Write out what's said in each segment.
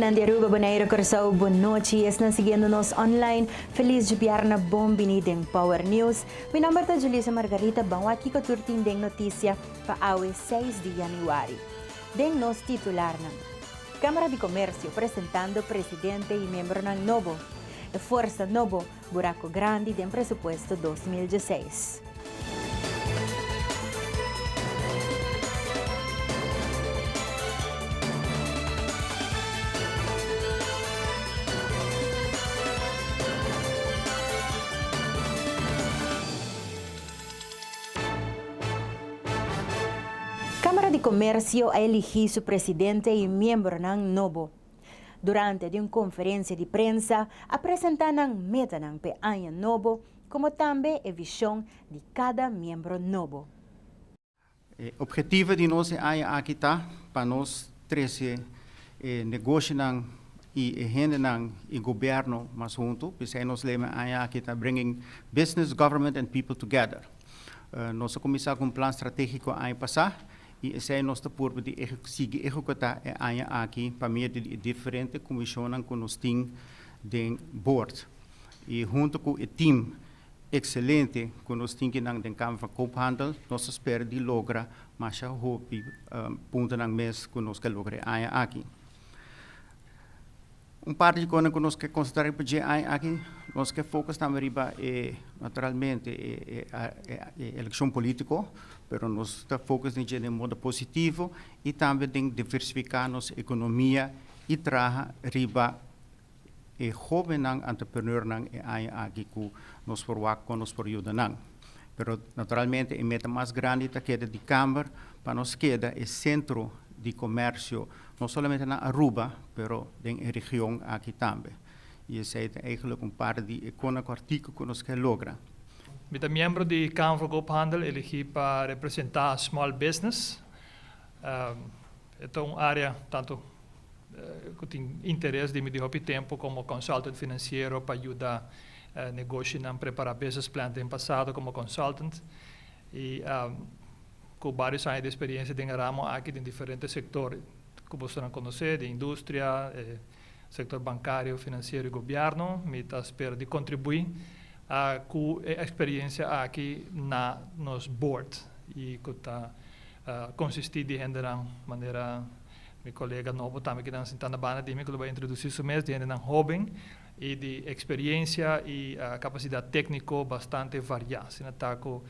Fernando Aruba, Bonaire, Corsao, boa noite. Estão seguindo-nos online. Feliz de Biarna, bom em Power News. Meu nome é Julissa Margarita, bom aqui com a turtin de notícia para a 6 de janeiro. Den nos titular na Câmara de Comércio apresentando presidente e membro ng novo. A força novo, buraco grande do presupuesto 2016. Câmara de Comércio a elegir seu presidente e membro ng novo. Durante uma conferência de prensa, apresentaram meta ng PAN novo, como também a visão de cada membro novo. O objetivo de nós é aqui para nós trazer negócio e agenda e governo mais junto, porque nós lema aqui bringing business, government and people together. Nós começamos com plano estratégico ano passado. E esse é nosso purpo de seguir executar aqui para meio de diferentes comissões que nós temos de board. E junto com o time excelente que nós temos na Câmara de Koophandel, nós esperamos de lograr mais pontos no mês que nós queremos lograr aqui. Parte de coisas que nós queremos considerar aqui, nós queremos focar naturalmente a eleição política, mas nós estamos focando de modo positivo e também em diversificar nossa economia e trazer riba jovem entrepreneur aqui que nós forward nos ajuda. Mas naturalmente a meta mais grande é que de Câmara para nós queda o centro de comércio, não somente na Aruba, mas na região aqui também. E esse é eigenlijk parte de artigo que nós queremos lograr. Met een membro de Kamer van Koophandel elegi para representar small business. É uma área tanto que tem interesse de medir tempo como consultant financeiro para ajudar negócio a preparar business plan no passado como consultant. E com vários anos de experiência em ramo aqui em diferentes setores, como vocês conhecem, de indústria, setor bancário, financeiro e governo, me espero de contribuir com a experiência aqui nos board e que está consistir de render de maneira meu colega novo também que está sentando na banda de mim que vai introduzir isso mesmo de render jovem e de experiência e capacidade técnica bastante variada. Se não está com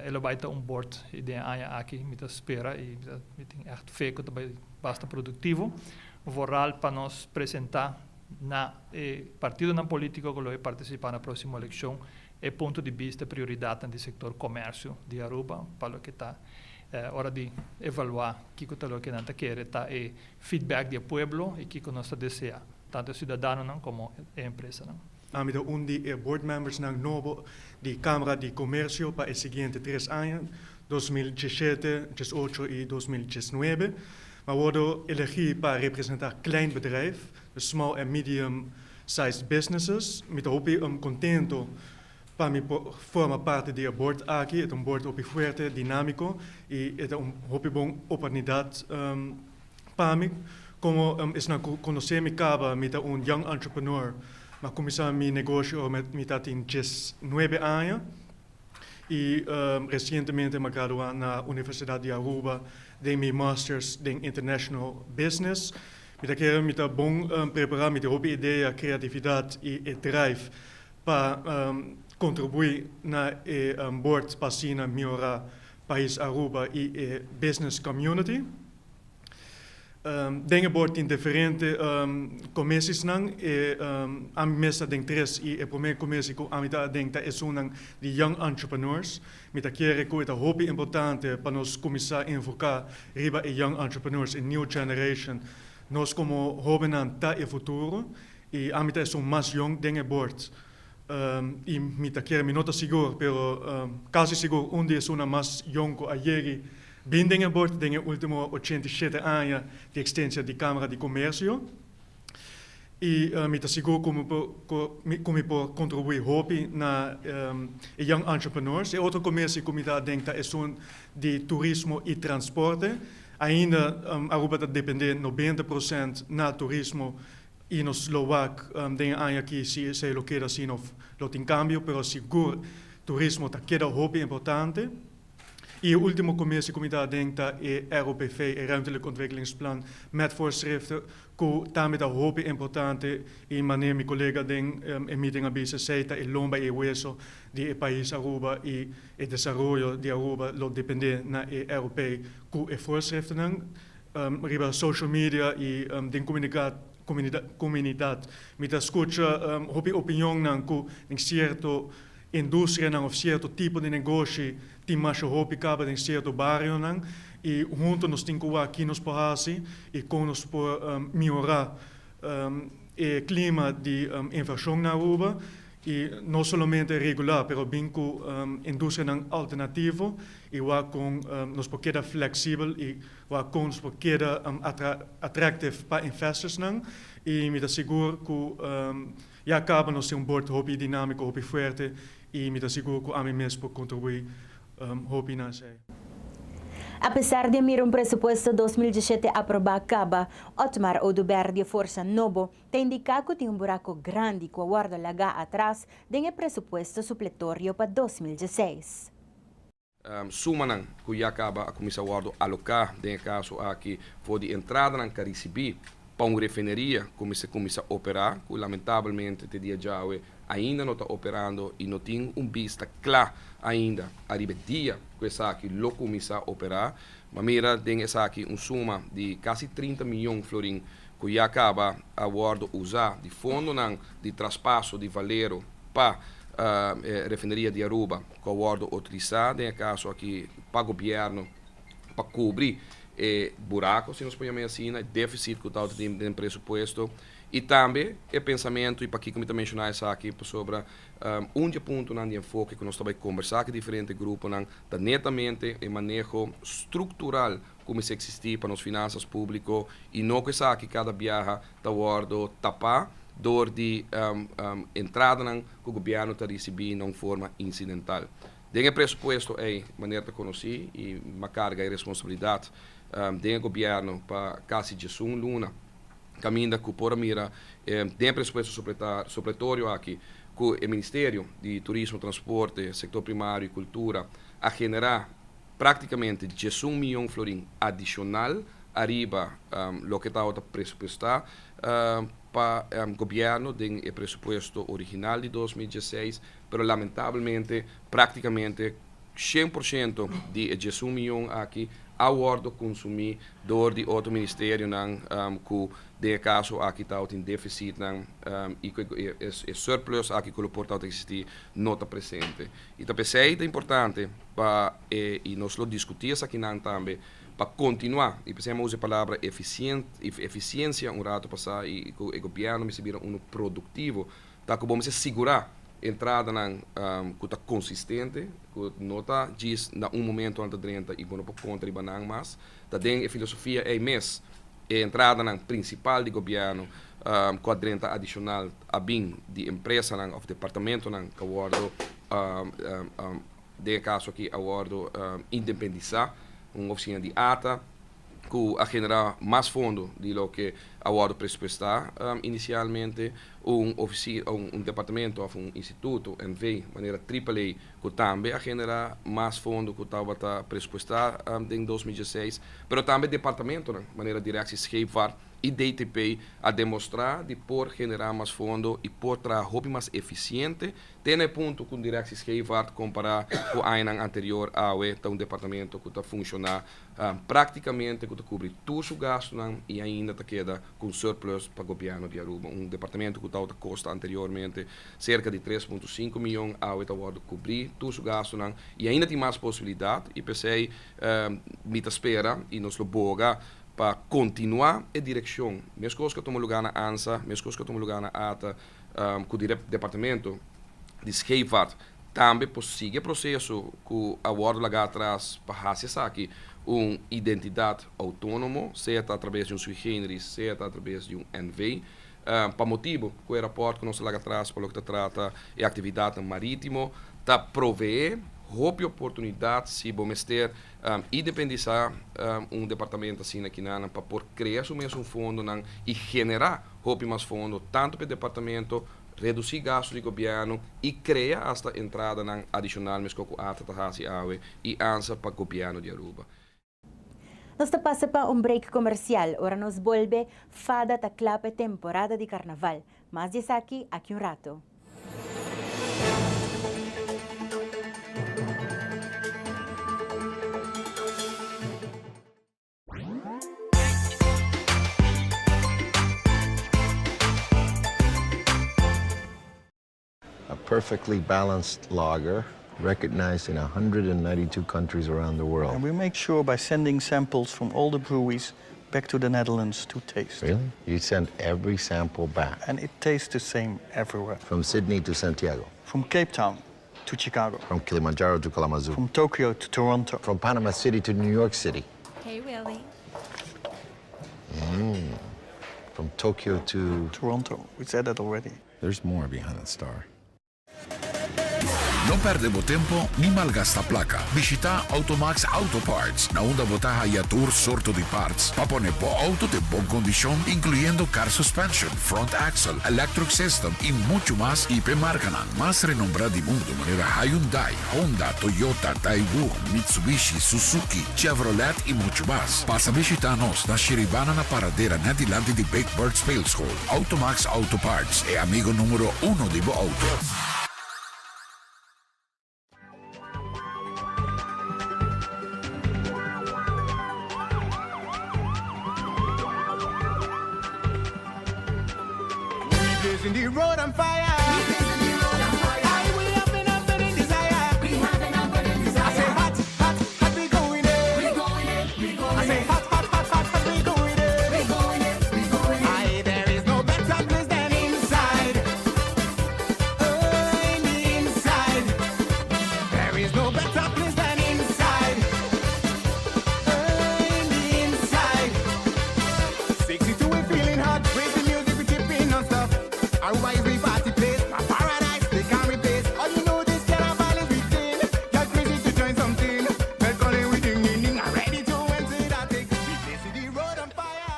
ele vai ter board de aqui me espera e me tem echt fé que vai bastante produtivo, vooral para nós apresentar na partido na política que vai participar na próxima eleição é ponto de vista prioridade do setor comércio de Aruba para o que está hora de evaluar o que o que nós quer tá é feedback do povo e o que nós deseja tanto o cidadão como a empresa Amida de board members ng novo de Câmara de Comércio para os seguintes 3 anos 2017, 2018 e 2019. Maar worden elegidos para representar klein bedrijf, small and medium sized businesses, met de hoop contento para me formar parte do board aqui, é board forte, dinâmico e é hoop bom oportunidade para mim, como é conhecer me caba met young entrepreneur, mas começar meu negócio met tem 19 anos e recentemente me graduei na Universidade de Aruba de meu Masters em International Business. Me quero me bom preparar, me ter ideia, criatividade e drive para contribuir na board para melhorar país Aruba e business community. Dingen board in diferentes commissies a mesa den 3 e a primeira commissie que a mim denkt é de young entrepreneurs. Me quero que é muito importante para nós começar a enfocar riba e young entrepreneurs in new generation. Nós como jovens tá e futuro e a mim é mais young dingen board. E me quero me nota seguro, pero quase seguro onde é mais young que ayer. Bindingen board tem o último 87 anos de extensão de Câmara de Comércio e me asseguro como por contribuir hopi na young entrepreneurs. E outro comércio que me dá dentro é de turismo e transporte. ainda Aruba está dependendo 90% na turismo e no Slovac tem aqui se lo queda assim lo tem cambio, pero seguro turismo está queda hobby importante. E o último commissie denkt dat ROPV, een ruimtelijk ontwikkelingsplan, met voorschriften, die daarmee dat hoop importante, en wanneer mijn collega denkt, in meeting aan zei dat lomba e hueso, die het país Aruba, en het desarrollo de Aruba, lo depende na Europee, die voorschriften, riba social media, en den comunidad, met dat escucha, hoop opinion, en cierto, indústria não certo tipo de negócio tem mais roupa caba em certo bairro não e junto nós temos aqui nos países e com nós por melhorar o clima de inversão na Aruba e não somente regular, pero bem com indústria não alternativo e com nós por queda flexível e com nós por queda atrativo para investors não e me dá seguro que já acaba nós ter board hobby dinâmico, hobby forte e me dá seguro que a mim mesmo por contribuir hobby na sei. Apesar de ter presupuesto 2017 aprovado, Otmar Oduber de Força Novo tem indicado que tem buraco grande que aguarda laga atrás do presupuesto supletório para 2016. Sumanan que já acaba a comissão guarda alocar, tem caso aqui for de entrada na Caricibi para uma refineria começa a operar, que lamentavelmente te dia já ainda não está operando e não tem vista clara ainda a dia que essa aqui lo começa a operar, mas mira tem essa aqui suma de quase 30 milhões de florins que já acaba a guarda usar de fundo de traspasso de valero para refineria de Aruba, que a guarda utilizar, tem caso aqui para o governo para cobrir buraco, se nós podemos assim, déficit que está no pressuposto e também o pensamento, e para aqui como também mencionar isso aqui, sobre ponto de enfoque que nós estamos conversar com diferentes grupos, da netamente o manejo estrutural como se existir para as finanças públicas e não que isso aqui cada viaja está guardo tapar dor de entrada que o governo está recebendo de forma incidental. Tem o pressuposto é maneira de conhecer e uma carga e responsabilidade do governo para quase de luna caminha que por mira tem pressuposto supletório aqui que o Ministério de Turismo, Transporte, Setor Primário e Cultura a generar praticamente 1 milhão de florins adicional arriba lo que está pressupostar para o governo tem o pressuposto original de 2016, pero lamentavelmente praticamente 100% de 1 milhão aqui a guarda consumir door de outro ministério que de caso aqui está em déficit e surplus aqui que o portal existir não está presente e também é importante para e nós lo discutimos aqui também para continuar e precisamos usar a palavra eficiência rato passar e o governo me servir produtivo tá que vamos segurar entrada que está consistente, que não está diz na momento antes de 30 e não pode contra e banang mas, tá tem a filosofia é mês entrada principal do governo com a 30 adicional a bem de empresa ou departamento que aguardo de caso aqui aguardo independizar uma oficina de ata que a generar mais fundo de lo que aguardo pressupostar inicialmente departamento ou instituto em vez maneira AAA que também a generar mais fundo que estava a pressupostar em 2016, mas também departamento maneira direção scheepvaart e DTP a demonstrar de por generar mais fundo e por trazer hobby mais eficiente, tem ponto com direção scheepvaart comparar com o ano anterior a um departamento que está funcionar praticamente que cobre todos os gastos e ainda queda com surplus para o governo de Aruba, departamento que estava custa anteriormente cerca de 3,5 milhões a agora cobrir todos os gastos e ainda tem mais possibilidade e pensei me espera e nos lo boga para continuar a direção, mesmo coisas que tomam lugar na ANSA, mesmo coisas que tomam lugar na ATA, com o departamento de scheepvaart, também sigue o processo que agora lá atrás para fazer aqui uma identidade autônoma, seja através de sui generis, seja através de NV, para motivo que o aeroporto que nós lá atrás, para o que trata a atividade marítima, está prover hoop oportunidade se bomester independizar departamento assim aqui na para por criar o mesmo fundo e generar hoop mais fundo tanto para o departamento reduzir gastos de governo e criar esta entrada adicional mesmo com a taxa e ansa para o governo de Aruba. Nos passa pa break comercial, ora nos volve fada ta clape temporada de carnaval. Mas diz aqui um rato. A perfectly balanced lager, recognized in 192 countries around the world. And we make sure by sending samples from all the breweries back to the Netherlands to taste. Really? You send every sample back? And it tastes the same everywhere. From Sydney to Santiago? From Cape Town to Chicago. From Kilimanjaro to Kalamazoo? From Tokyo to Toronto. From Panama City to New York City? Hey, Willie. From Tokyo to... Toronto. We said that already. There's more behind the star. No perdemos tempo ni malgasta placa. Visita Automax Auto Parts, na onda botaja y tour sorto de parts. Pa poner po auto de bon condición, incluyendo car suspension, front axle, electric system y mucho más. Y pe marcanan más renombrada de mundo, manera Hyundai, Honda, Toyota, Daewoo, Mitsubishi, Suzuki, Chevrolet y mucho más. Pasa visitarnos na Shiribana na paradera na dilante de Big Bird Spale School. Automax Auto Parts, e amigo número 1 de bo auto. In the road on fire. We have been up in desire. I say hot, hot, hot, we going in. I say hot, hot, hot, hot, hot, we going in. Aye, there is no better place than inside. Oh, in the inside. There is no better place than inside. Oh, in the inside. 62 we feeling hot, raise the music, we tipping on stuff. Aruba is the party place, a paradise they can't replace. All you know this carnival is within. Get crazy to join something. Bell calling with ding ding ding. I'm ready to enter that take the place in the road on fire.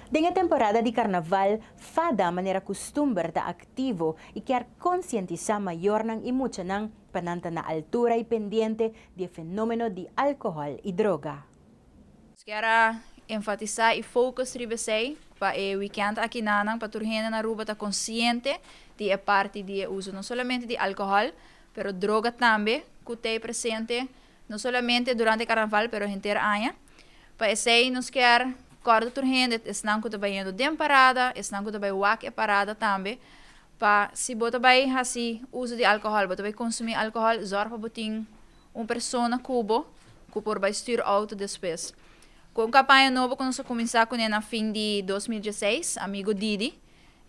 Denga temporada de carnaval, fada manera costumbre da aktivo e quer conscientizar maior ng imucha ng pananta na altura e pendiente de fenomeno de alcohol e droga. Quero enfatizar e focus ribesei para o weekend aqui nanang paturhena na Aruba tá consciente de a parte de uso não somente de álcool, pero droga também que tem presente não somente durante carnaval, pero inteiro ano. Para esse nos quer corda turhenda, estão que também indo de parada, estão que também wak parada também. Pa se bota vai assim uso de álcool, bota vai consumir álcool, zorga botin pessoa cubo, que por vai styr auto depois. Com campanha nova que nós começar com na fim de 2016, amigo Didi,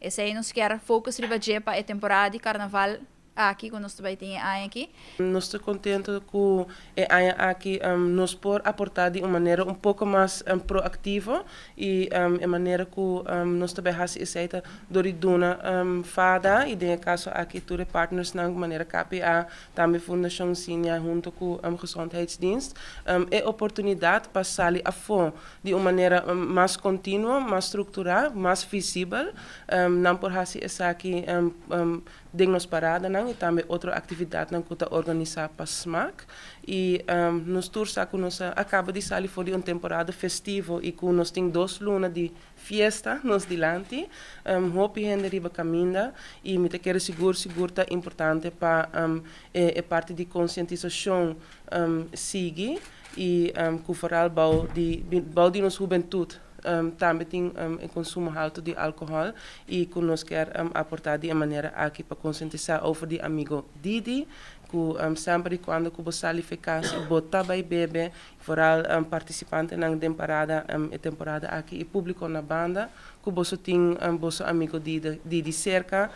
esse aí nos quer focus ribaje para a temporada de carnaval aqui que nós também tem aqui. Nós estamos contentes com a aqui nos por aportar de uma maneira pouco mais proativa e de maneira que nós também fazemos isso doriduna fada e de caso aqui todos partners na maneira KPA também Fundação Sinha junto com Gezondheidsdienst é oportunidade para sair a fond de uma maneira mais contínua, mais estruturada, mais visível, não por fazer isso aqui dignos parada e também outra atividade que está organizada para SMAC e nos tours que nós acaba de sair for de uma temporada festiva e que nós temos 2 lunas de fiesta nos dilante hope gente riba caminha e me te quero seguro tá importante para parte de conscientização sigue e que foral bau de nos juventude também tem consumo alto de álcool e que nós quer aportar de maneira aqui para conscientizar over de amigo Didi que sempre quando que você eficaz bota vai bebe foral participante na temporada aqui e público na banda que você tem você amigo Didi cerca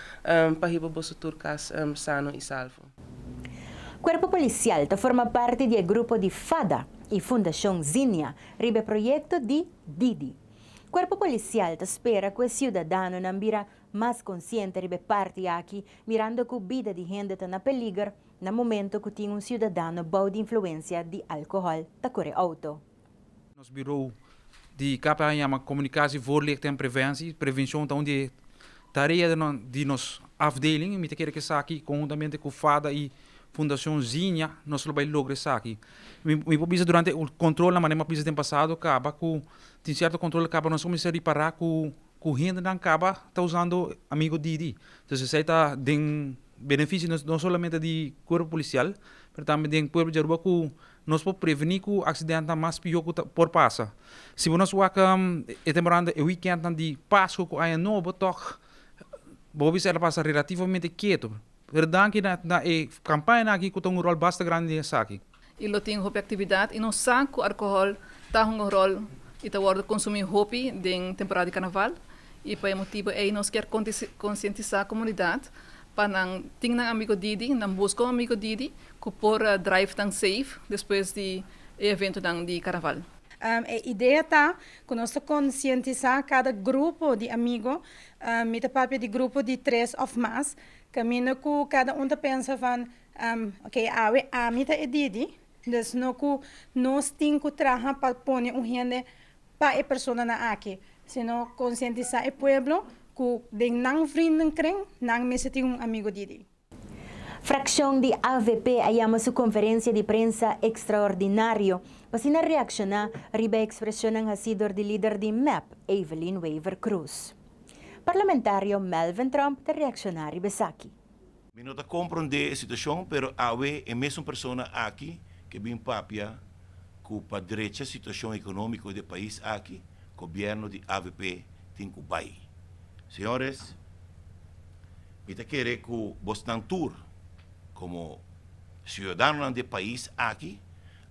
para que você turcas sano e salvo. Cuerpo Policial forma parte do grupo de FADA e Fundação Zinha, ribe projeto de Didi. Cuerpo policial te espera que o cidadano nambira mais consciente ribe parte aqui, mirando que a vida de gente está na peligro no momento que tem cidadano bau de influência de álcool da corre auto. Ons bureau die KPA communicatie voorlichting en preventie. Preventie então de tarefa de nos afdeling, me querer que aqui conjuntamente com FADA e Fundação Zinha, nós vai lograr isso aqui. Me precisa durante o controle na maneira que tem passado, acaba com tem certo controle, acaba nós começamos a reparar com gente não acaba tá usando amigo Didi. Então isso está tem benefício não somente de corpo policial, mas também de povo de Aruba que nós podemos prevenir que o acidente mais pior que por passa. Se nós vamos temporada o weekend de Páscoa que aí novo toque, vamos ela passa relativamente quieto. Verdade que na campanha aqui que tem um rol bastante grande nessa aqui. E lo tem hopi atividade e não sabe que o álcool tá um rol e tá word consumir hopi em temporada de carnaval e para motivo é nós quer conscientizar a comunidade para não ter um amigo Didi, não buscar um amigo Didi que por drive tão safe depois de evento de carnaval. A ideia está que nós conscientizar cada grupo de amigos, met papel de grupo de 3 ou mais, caminho que cada um pensa van, ok, a mita é Didi, dus no que nós temos que trabalhar para pôr gente para a pessoa na aqui, senão conscientizar o povo que de não vrienden kring, não me se tem amigo Didi. Fração de AVP ayama su conferência de prensa extraordinário para reaccionar riba a expressão ng hasidor de líder de MEP, Evelyn Weaver Cruz. Parlamentário Melvin Trump te reaccionar riba aqui. Eu não compreendo a situação, mas é a mesma pessoa aqui que vem papia que para a direita situação econômica do país aqui, o governo de AVP tem que vai. Senhores, eu quero que vocês tour como cidadão do país aqui,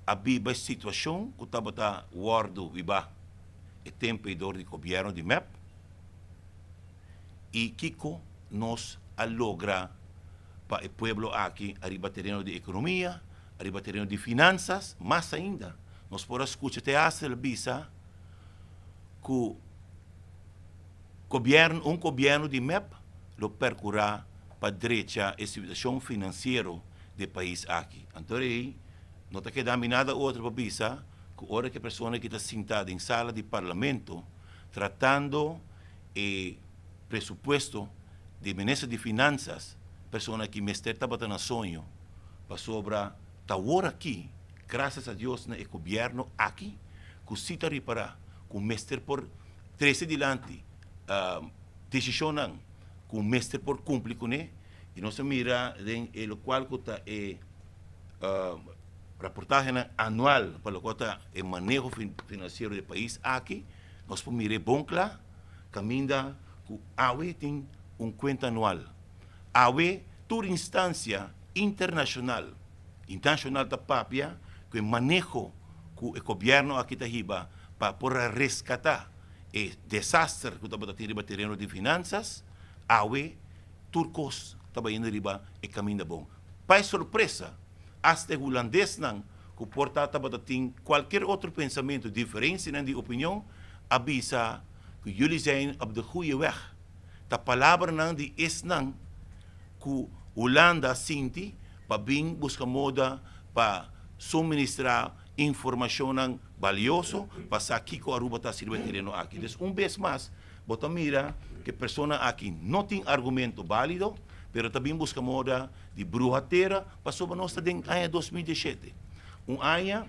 a viva situação que está guardo viva o tempo do governo de MEP e Kiko nos logra para o povo aqui arriba terreno de economia, arriba terreno de finanças, mais ainda, nós podemos escutar até a visa que governo de MEP lo percurá para a direita a situação financeira do país aqui. Então, não está quedando nada outra para visa que a hora que a pessoa que está sentada em sala de parlamento tratando o presupuesto de ministro de finanças, pessoa que mestre estava na sonho, para sobra, está agora aqui, graças a Deus, no governo aqui, que se está reparar, que o mestre por 13 dilante, decisão que o mestre por cumprir com ele, e nós mira em o qual que está reportagem anual para o qual está o manejo financeiro do país aqui, nós podemos mirar bom claro, caminha que a AWE tem conta anual. A AWE, toda instância internacional da papia, que o manejo que o governo aqui está riba para resgatar o desastre que está tendo terreno de finanças, a AWE, turcos, estava indo riba e caminho bom. Para surpresa, até o holandês não, que o porta tem qualquer outro pensamento diferente de opinião, avisa que jullie zijn op de goede weg. De palavra não de is não, que Holanda sinti, para vir buscar moda, para suministrar informação valiosa, para aqui que a Aruba está sirvendo aqui. Então, vez mais, bota mira que a pessoa aqui não tem argumento válido, pero também busca moda de brujateira, para sobre nós em ano 2017. Ano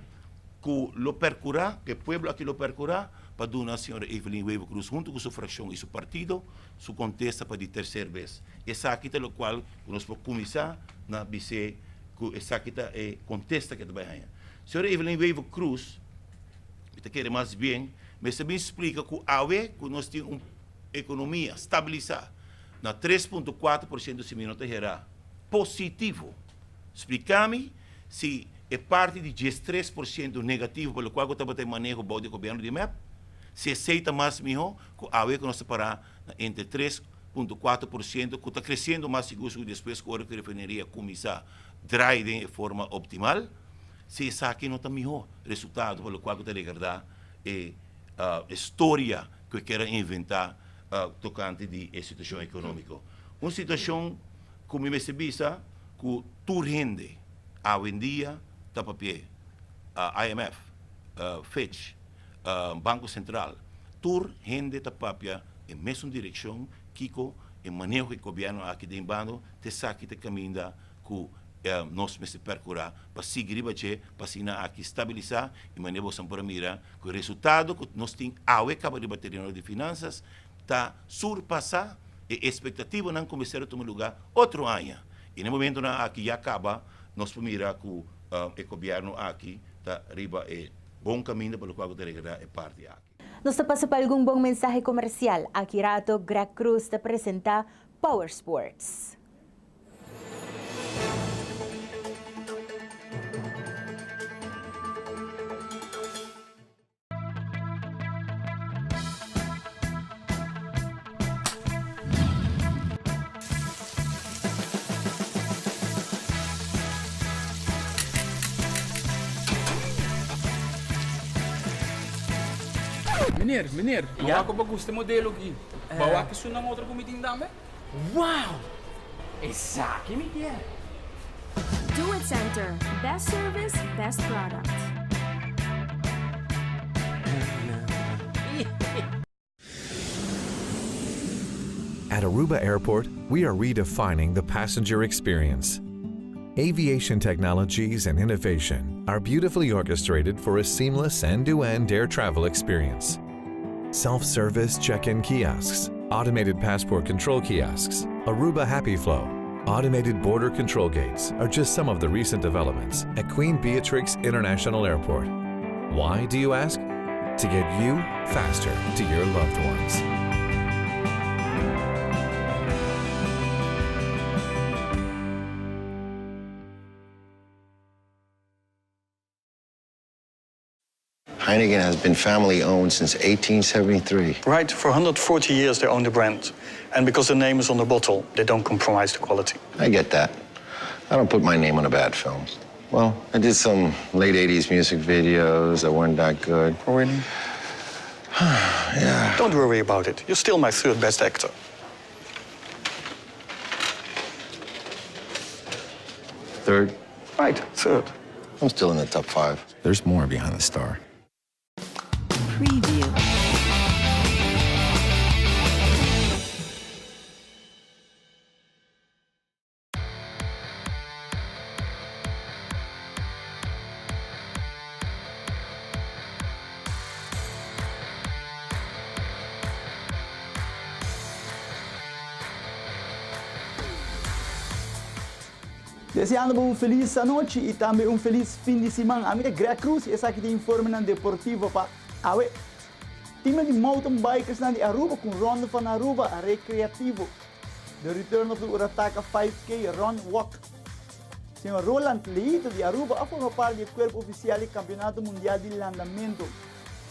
que lo percurá, que o povo aqui lo percurá, para dar a senhora Evelyn Weaver Cruz, junto com sua fração e seu partido, sua contesta para de terceira vez. Essa aqui é o qual nós podemos começar na BC, que essa aqui é contesta que vai ganhar. Senhora Evelyn Weaver Cruz, eu quero mais bem, mas também explica que a AWE, que nós temos uma economia estabilizada, na 3,4% se minuto gerar positivo. Explica-me se é parte de 13% negativo, pelo qual eu estava tendo manejo do governo de MEP, se aceita mais melhor, que a AWE que nós parar entre 3,4%, que está crescendo mais seguro depois que a hora que a refineria começar a trair de forma optimal, se essa aqui não está melhor resultado, pelo qual eu estou a guardar a história que quer inventar tocante de situação econômica. Uma situação, como me se visa, que tudo rende, hoje em dia, está papel, IMF, Fitch, Banco Central, tudo rende está papel em mesma direção, Kiko, em manejo que o governo aqui de Embano, te saque te caminha que nós me se percurar para seguir para assinar aqui estabilizar e manejo para mirar que o resultado que nós temos ao acaba de bater de finanças está surpassar a expectativa não começar a tomar lugar outro ano. E no momento na aqui já acaba, nós podemos mirar que o governo aqui está riba é bom caminho para o qual é parte aqui. Nos passa para algum bom mensagem comercial. Aqui rato, Greg Cruz te apresenta Power Sports. Meneer, bawa ko ba gusto modelo aqui? Bawa que isso não outra comiting dame? Wow! Essa aqui me quer. Do It Center. Best service, best product. At Aruba Airport, we are redefining the passenger experience. Aviation technologies and innovation are beautifully orchestrated for a seamless end-to-end air travel experience. Self-service check-in kiosks, automated passport control kiosks, Aruba Happy Flow, automated border control gates are just some of the recent developments at Queen Beatrix International Airport. Why, do you ask? To get you faster to your loved ones. Heineken has been family-owned since 1873. Right, for 140 years they own the brand. And because the name is on the bottle, they don't compromise the quality. I get that. I don't put my name on a bad film. Well, I did some late 80s music videos that weren't that good. Oh, really? Yeah. Don't worry about it. You're still my third best actor. Third? Right, third. I'm still in the top 5. There's more behind the star. Preview. Deseando uma feliz noite e também um feliz fim de semana. A minha Greg Cruz, essa aqui tem informe na Deportivo para Awe. Time de mountain bikers na de Aruba com ronda van Aruba recreativo. The return of the Urataka 5K Run Walk. Senhor Roland Leito de Aruba forma parte do corpo oficial do Campeonato Mundial de Landamento.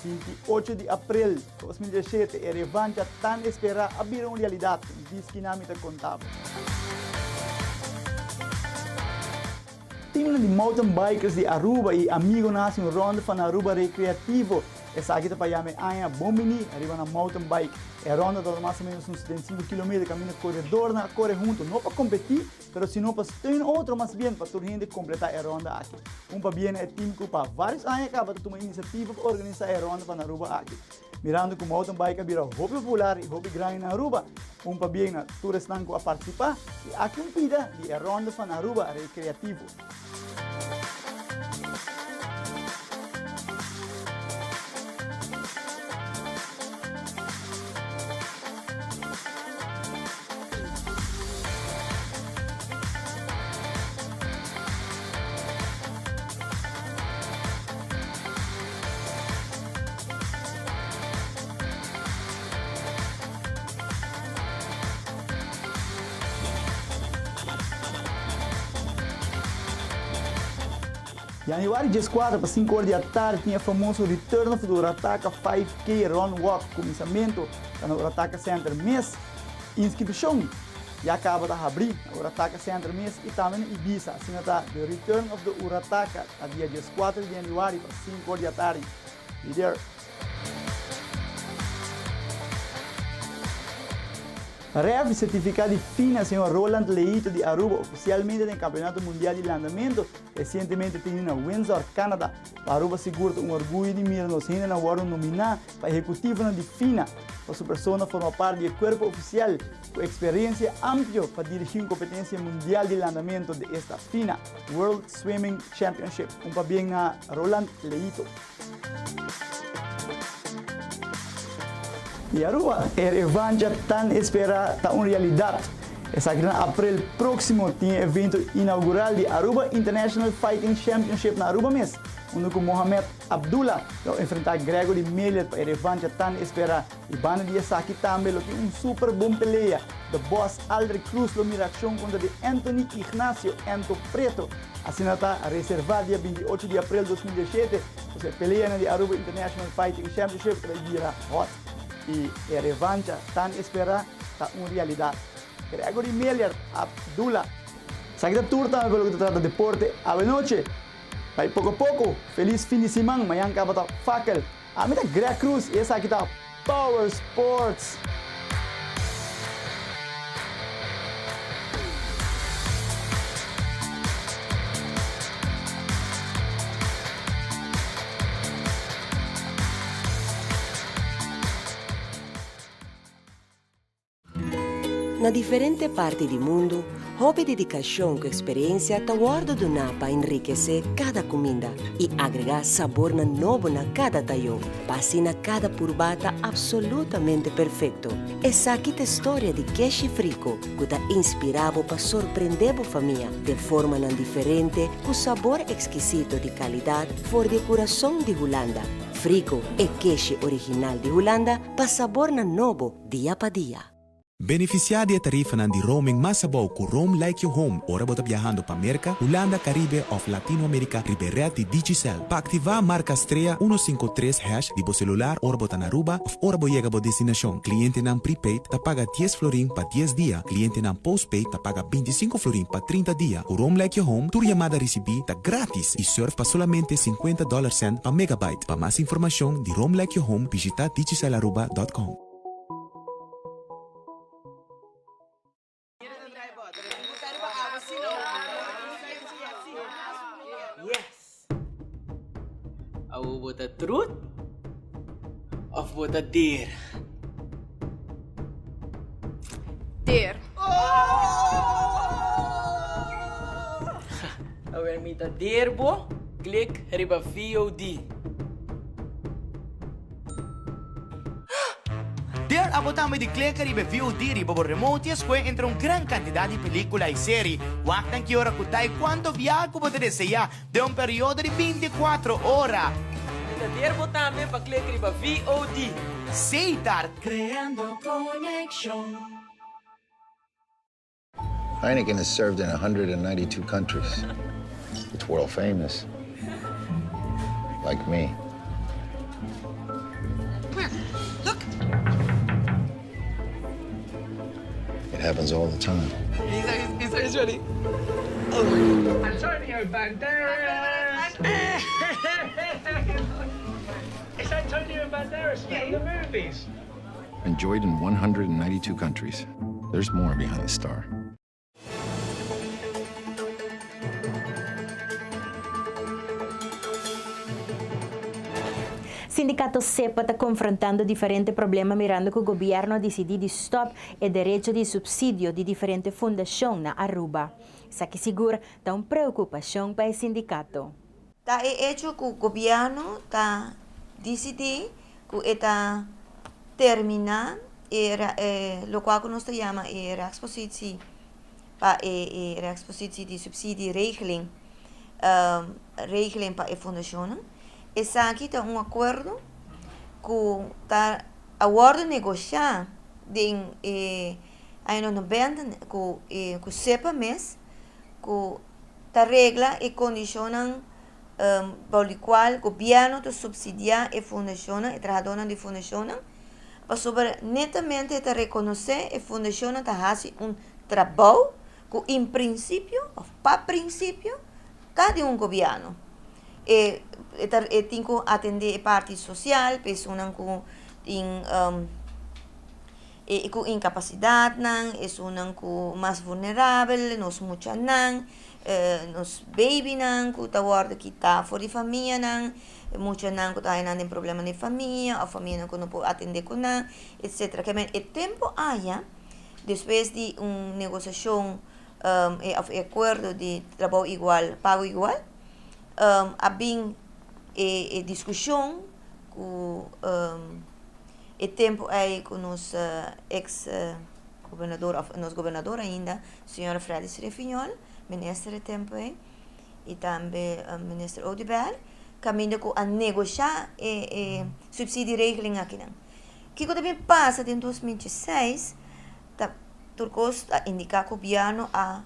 28 de abril de 2017, a revancha tão esperada abriu uma realidade, diz que não está contável. Time de mountain bikers de Aruba e amigo nasce um ronda van Aruba recreativo. Essa aqui para chamar Anya Bombini, arriba na mountain bike. A ronda dá mais ou menos uns 75 km, caminho corredor, corre junto, não para competir, mas se não para ter outro mais bem para toda gente completar a ronda aqui. Para bem é time que para vários anos acaba de tomar iniciativa para organizar a ronda van Aruba aqui. Mirando que o mountain bike vira hobby popular e hobby grande na Aruba, para bem na todos estão a participar e aqui pida de a ronda van Aruba recreativo. Januário 14 para 5 horas da tarde tinha o famoso Return of the Urataka 5K Run Walk, começamento no Urataka Center mês. Inscrição já acaba de abrir no Urataka Center mês e também em Ibiza. Assim está, The Return of the Urataka, a dia 14 de januário para 5 horas da tarde. Be there. Rev certificado de FINA, senhor Roland Leito de Aruba, oficialmente no Campeonato Mundial de Landamento, recentemente tem na Windsor, Canadá. Aruba segura um orgulho de mira nos ainda na hora nominar para executivo de FINA. A sua pessoa forma parte do corpo oficial com experiência ampla para dirigir a competência mundial de landamento de esta FINA, World Swimming Championship. Papel na Roland Leito. E Aruba, evento já tan esperado, tá uma realidade. Essa aqui, em abril próximo, tem evento inaugural de Aruba International Fighting Championship na Aruba mesmo, onde com Mohamed Abdullah vai enfrentar Gregory Miller para o evento já tan esperado. E banda de essa aqui também, tem super bom peleia. The Boss Aldrich Cruz, lo miração contra de Anthony Ignacio Ento Preto. Assim está reservado dia 28 de abril de 2017. Você peleia na Aruba International Fighting Championship para virar hot. E a revanche tan esperada está uma realidade. Gregory Miller, Abdullah. Sa kita tour tayo pelo kita trata deporte. Ave noche. Vai pouco a pouco. Feliz fim de semana. Mayang ka bata Fakel. Amita Greg Cruz. E essa kita Power Sports. Na diferente parte do mundo, hobby dedicação com experiência tá guarda do para enriquecer cada comida e agregar sabor na novo na cada taio, para na cada purbata absolutamente perfeito. Essa aqui é a história de Keshi Frico, que tá inspirado para surpreender a família de forma não diferente, com sabor exquisito de qualidade, for de coração de Holanda. Frico é Keshi original de Holanda, para sabor na novo dia para dia. Beneficiar de tarifa de roaming mais sabaw com Roam Like Your Home ora bota viajando para América, Holanda, Caribe ou Latinoamérica ribeirão de Digicel. Para ativar marca estreia 153 hash de celular ora bota na Aruba ou ora bo chega a destinação. Cliente não prepaid ta paga 10 florin para 10 dias. Cliente não postpaid ta paga 25 florin para 30 dias. O Roam Like Your Home, tu chamada recebi ta grátis e surf para solamente $50 para megabyte. Para mais informação de Roam Like Your Home, visita digicelaruba.com. Aku buat a truth of buat a dare. Dare. Awel mita dare bo, klik riba VOD. Dare ako tama di click riba VOD riba bo remote esque entre un gran cantidad di película y serie. Wak tan kiora kutay quanto viago po te deseja de un periodo di 24 ora. Dare bo também para click riba VOD. Seitar. Creando connection. Heineken is served in 192 countries. It's world famous. Like me. Where? Look. It happens all the time. He's ready. Antonio Banderas! It's Antonio Banderas from the movies. Enjoyed in 192 countries. There's more behind the star. Sindicato CEPA está confrontando diferentes problemas mirando que o governo decidiu stop o direito de subsídio de diferentes fundações na Aruba. Isso aqui segura está uma preocupação para o sindicato. Tá hecho que o governo está decidiu que está terminar o qual nós chamamos a exposição para a exposição de subsídio regeling para a fundação. Essa aqui está acordo que está a negociar em ano 90 que sepa mês que está regla e condiciona para o qual o governo está subsidiar a fundação e trabalhadora de fundação para sobre netamente está reconhecer a fundação está fazendo trabalho que em princípio ou para princípio está de governo. Tem que atender a parte social, pessoas que e com incapacidade não, é um com mais vulnerável, nós muita não, nos baby não, que tá guarda que tá fora de família não, muita não que tá aí tem problema na família, a família não que não pode atender com não, etc. Que o tempo aí, depois de negociação e acordo de trabalho igual, pago igual, há bem discussão com e tempo aí com nos ex-governador, nos governador ainda, senhora Fredis Refinhol, ministro de tempo aí, e também ministro Odibel, caminho com a negociar subsídio regeling aqui não. Que também passa em 2016, Turcos indicar que o governo a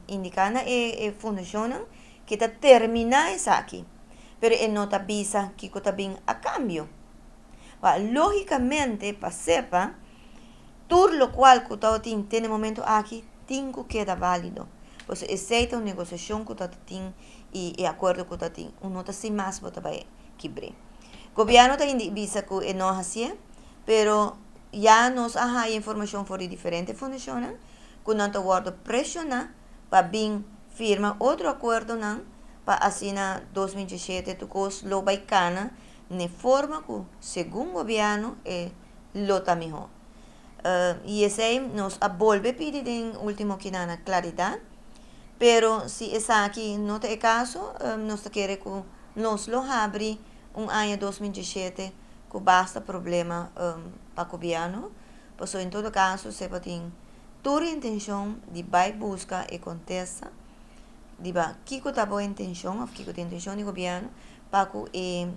indicar na fundação que está terminar isso aqui, pero não está bisa que está bem a cambio. Logicamente, para sepa, tudo lo qual que está tem no momento aqui tem que quedar válido. Você aceita uma negociação que está tem e acordo que está tem, não está sem mais para vai quebrar. O governo está bisa que não assim, pero já nos há informação fora diferente fundação, que não está guarda pressionar para bem firma outro acordo não para assinar 2017 tu cos lo baicana de forma que segundo o governo lo está melhor. E esse aí nos volve pedir em último que na claridade, pero se essa aqui não é caso, nós queremos que nos lo abre ano 2017 que basta problema para o governo, pois em todo caso se tem toda a intenção de vai buscar e contesta de que está boa intenção, que tem intenção do governo para que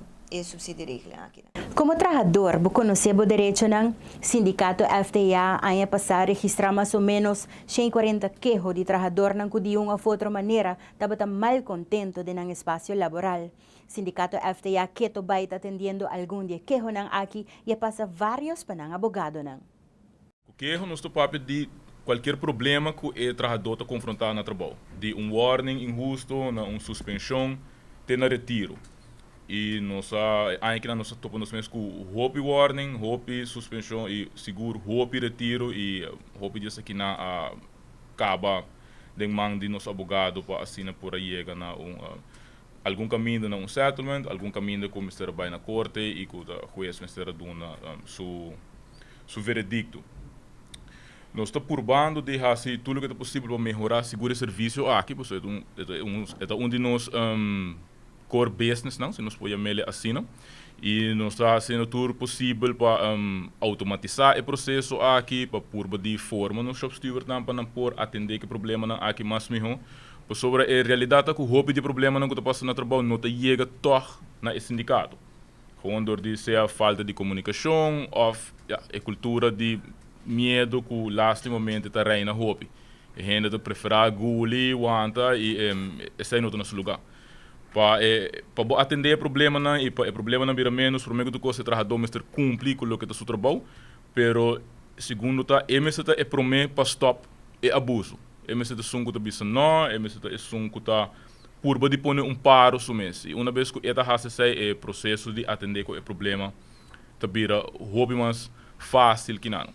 subsídio aqui. Como trabajador, você conhece o direito ng sindicato FTA ano passado registrar mais ou menos 140 queixos de trabalhador ng de uma ou outra maneira estava mal contento de ng espaço laboral. Sindicato FTA que vai estar atendendo algum de queixos ng aqui e passa vários para ng abogado ng. O queijo nos topa de qualquer problema que o trabalhador está confrontado no trabalho, de warning injusto, suspensão, tem retiro. E aqui nós topamos com hope warning, hope suspensão e seguro, hope retiro e hope disso aqui na acaba de mão de nosso advogado para assinar por aí na algum caminho na settlement, algum caminho como Mr. vai na corte e que o juiz Mr. dona su veredicto. Nós estamos purbando de fazer tudo o que é possível para melhorar o seguro e serviço aqui, porque é de nós core business, não? Se nós podemos ele assinar e nós está fazendo tudo possível para automatizar o processo aqui, para pôr de forma no shop steward para por atender que problema aqui mais melhor. Por sobre a realidade que o hobby de problema não que está passando no trabalho não chega toch na sindicato. Gewoon door de seja falta de comunicação ou a cultura de medo que o last momento está reina hobby. A gente está preferir guli, wanta e esse não está no seu lugar. Para atender o problema não e para o problema não vira menos, primeiro que você trabalhador mas cumprir com o que está seu trabalho, pero segundo tá MST é promê para stop e abuso. MST sungo tá bisa não, MST sungo tá por de pôr paro sumesse. E uma vez que eta hace sai é processo de atender com o problema, tá vira hobby mais fácil que não.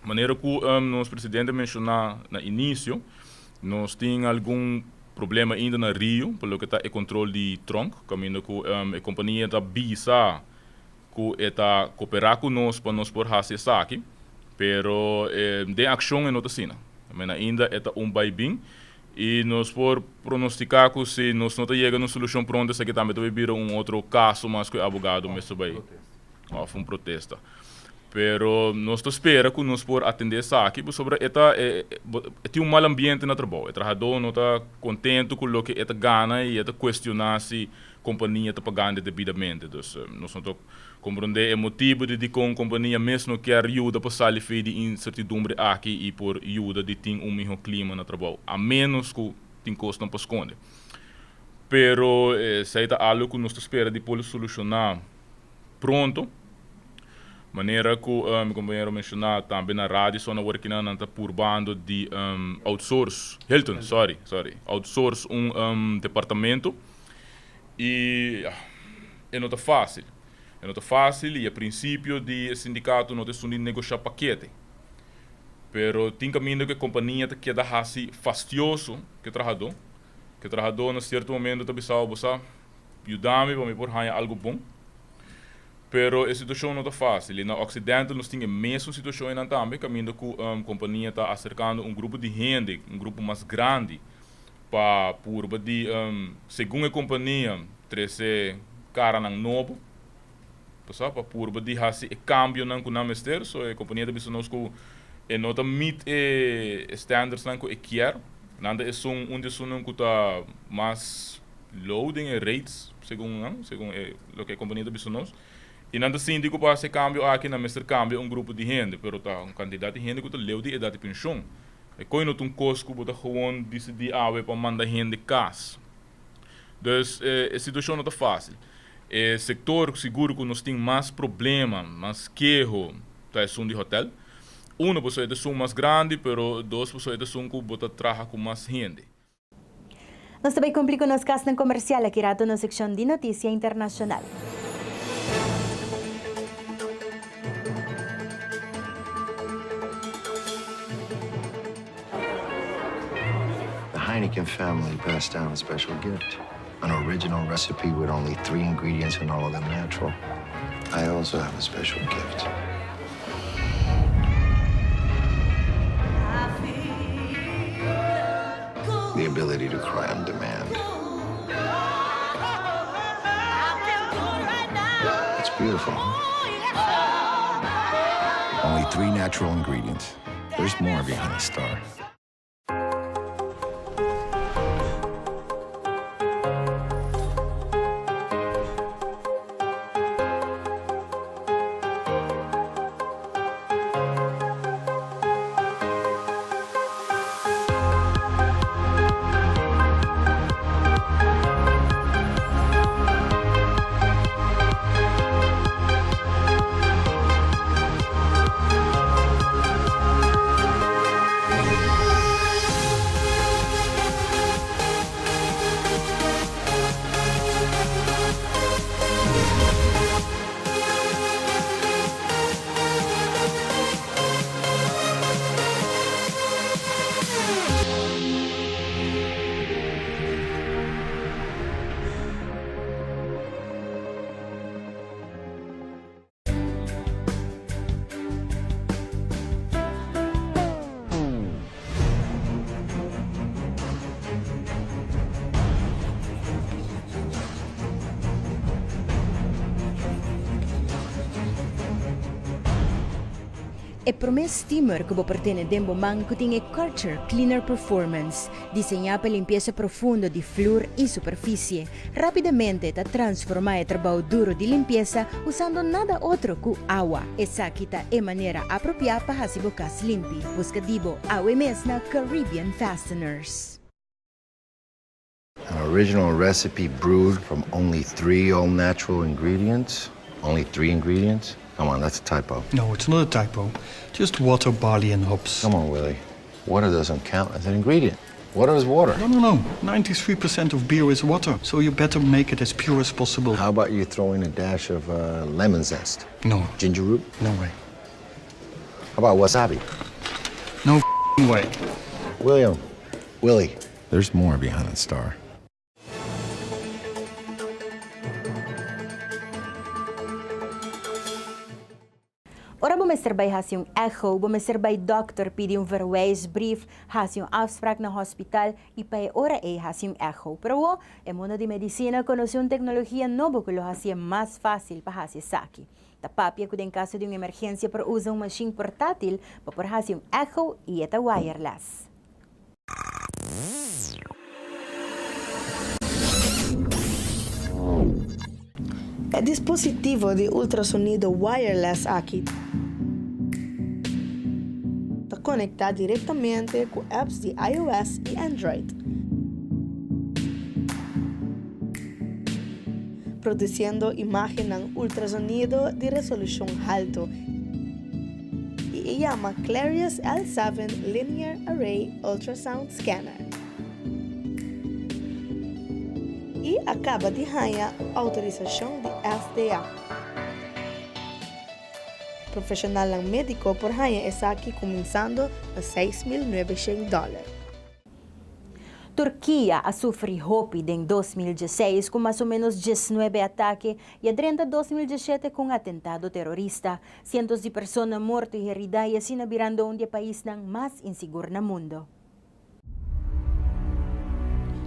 Maneira que nosso presidente mencionou no início, nós temos algum problema ainda na Rio, pelo que está o controle de tronco, caminho que a companhia está bisa que está cooperar conosco para nós por fazer isso aqui, pero de ação é outra cena. Ainda está vai bem e nós por pronosticar que se nós não chega a uma solução pronta, isso aqui também vai vir outro caso, mas que o advogado mesmo vai um protesto. Pero nós esperamos que nós por atender isso aqui, sobre tem mal ambiente no trabalho. O trabalhador não está contente com o que ele ganha e ele questiona se a companhia está pagando devidamente. Então, nós não compreender o motivo de que a companhia mesmo quer ajuda para sair de incertidumbre aqui e por ajuda de ter melhor clima no trabalho, a menos que tem custo não para esconder. Pero se é algo que nós esperamos de poder solucionar pronto. Maneira que meu companheiro mencionou também na rádio, só na working na está purbando de outsource, Hilton, outsource departamento e não está fácil. não é fácil e a princípio de sindicato não tem de negociar paquete. Pero tem caminho que a companhia queda assim fastidioso que trabalhador no certo momento também sabe ajudar-me para me pôr algo bom. Pero a situação não é fácil. E na Ocidente nós temos a mesma situação também, caminho que a companhia está acercando grupo de gente, grupo mais grande, para por segundo a companhia trazer cara não novo, para por fazer cambio não com o mestre, so a companhia também se nós com não está meet standards não que quer, nada é onde não que está mais loading rates segundo o que a companhia também se nós. E nada síndico para esse cambio aqui na mestre cambio grupo de gente, pero tá quantidade de gente que está leu de idade de pensão. E coi não tem custo que gewoon decidir para mandar gente de casa. Dus a situação não está fácil. O setor seguro que nós tem mais problema, mais queijo, tá é de hotel. Uma pessoa é mais grande, pero duas pessoas é que bota trabalha com mais gente. Nós também cumprimos nos casos comercial aqui na secção de notícia internacional. The Heineken family passed down a special gift. An original recipe with only 3 ingredients and all of them natural. I also have a special gift. The ability to cry on demand. It's beautiful. Only 3 natural ingredients. There's more behind a star. E Promes Steamer que pertence a man que tem Culture Cleaner Performance, desenhada para limpeza profunda de flor e superfície. Rapidamente está transformar o trabalho duro de limpeza usando nada outro que água. Essa quita é maneira apropriada para fazer bocas limpi. Busca dibo água mesma Caribbean Fasteners. An original recipe brewed from only 3 all-natural ingredients? Only 3 ingredients? Come on, that's a typo. No, it's not a typo. Just water, barley, and hops. Come on, Willie. Water doesn't count as an ingredient. Water is water. No. 93% of beer is water, so you better make it as pure as possible. How about you throw in a dash of lemon zest? No. Ginger root? No way. How about wasabi? No way. Willie, there's more behind the star. Ora bomecer bij een echo, bomecer bij dokter pedi verwijsbrief, een afspraak naar hospital e bij ora een echo. Pero el mundo de medicina conoce una tecnología nova que lo hace más fácil para hacer saki. Ta papia que en caso de una emergencia para usar una machine portátil para hacer un echo y eta wireless. É dispositivo de ultrassonido wireless aqui está conectado diretamente com apps de iOS e Android, produzindo imagem em ultrassonido de resolução alta e chama Clarius L7 Linear Array Ultrasound Scanner. E acaba de ganhar autorização de FDA. profesional ng médico por haya esaki comenzando a $6,900. Turquía sufre hopi em 2016 com mais ou menos 19 ataques e durante 2017 com atentado terrorista. Cientos de pessoas mortas e heridas e assim virando um dos países mais inseguros no mundo.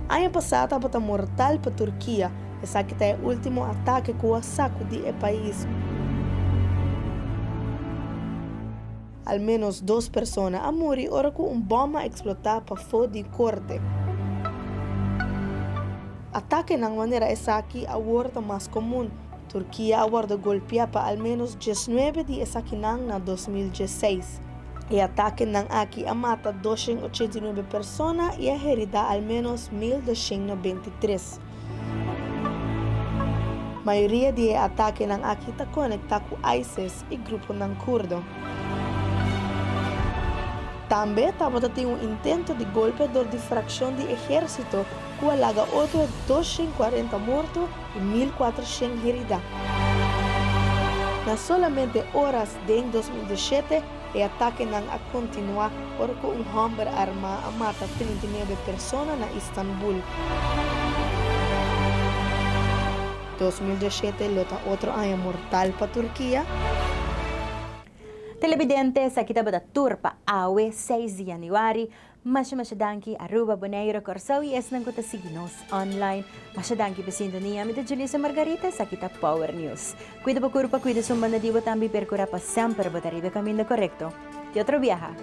Ano passado, estava mortal para a Turquia. Esse aqui é o último ataque que o sacudi o país. Al menos 2 pessoas a morrer ora com bomba explotar para fora de corte. Ataque ng maneira essa aqui a warta mais comum. Turquia aguarda golpear para al menos 19 de essa aqui na 2016. E ataque ng aqui a mata 289 pessoas e a herida al menos 1,293. Maioria de ataque ng aqui está conectado com ISIS e grupo ng Kurdo. Também estava tendo intento de golpe de fração de exército que alaga outro 240 mortos e 1.400 heridos. Na solamente horas de 2017, o ataque não a continuar porque homem armado a mata 39 pessoas na Istambul. 2017 lota outro ano mortal para Turquia. Televidentes, aqui está a turpa awe 6 de januari. Masyadanki Aruba Bonaire Corso e es nang kuta signos online. Masyadanki pa sintonia mi Julissa Margarita sa kita Power News. Cuida pa kurpa, cuida sumban na diwa tambi percura pa sempre botaribe caminho correcto. De otro viaja.